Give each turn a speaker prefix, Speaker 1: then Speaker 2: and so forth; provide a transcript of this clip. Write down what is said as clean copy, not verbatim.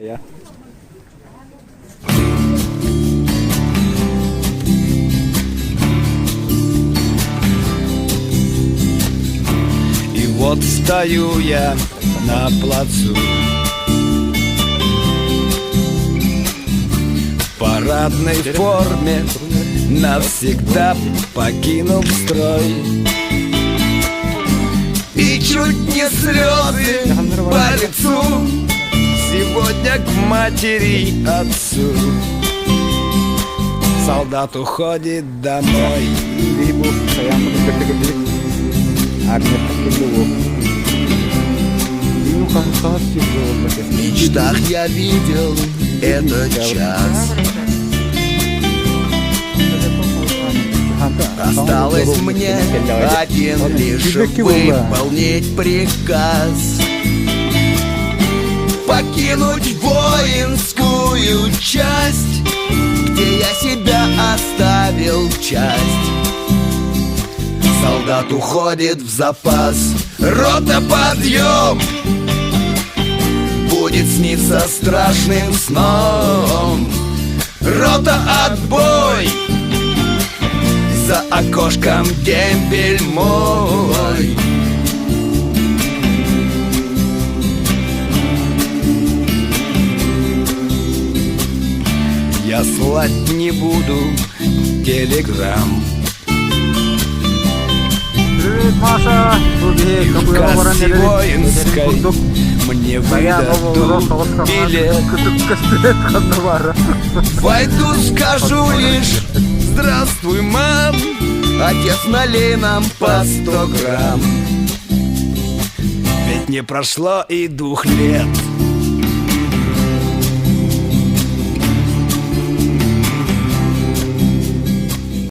Speaker 1: Я.
Speaker 2: И вот стою я на плацу, в парадной форме, навсегда покинув строй. И чуть не слезы по лицу сегодня к матери и отцу. Солдат уходит домой.
Speaker 1: Ibu saya gede-gede. Армия такого. Ну как сказать,
Speaker 2: В мечтах я видел этот час. Осталось мне один лишь выполнить приказ, покинуть воинскую часть, где я себя оставил часть. Солдат уходит в запас. Рота, подъем! Будет сниться страшным сном. Рота, отбой! За окошком дембель мой. Я слать не буду телеграмм.
Speaker 1: Привет, Маша.
Speaker 2: И в кассе воинской мне выдадут билет. Войду, скажу лишь: здравствуй, мам. Отец, налей нам по 100 грамм. Ведь не прошло и 2 лет.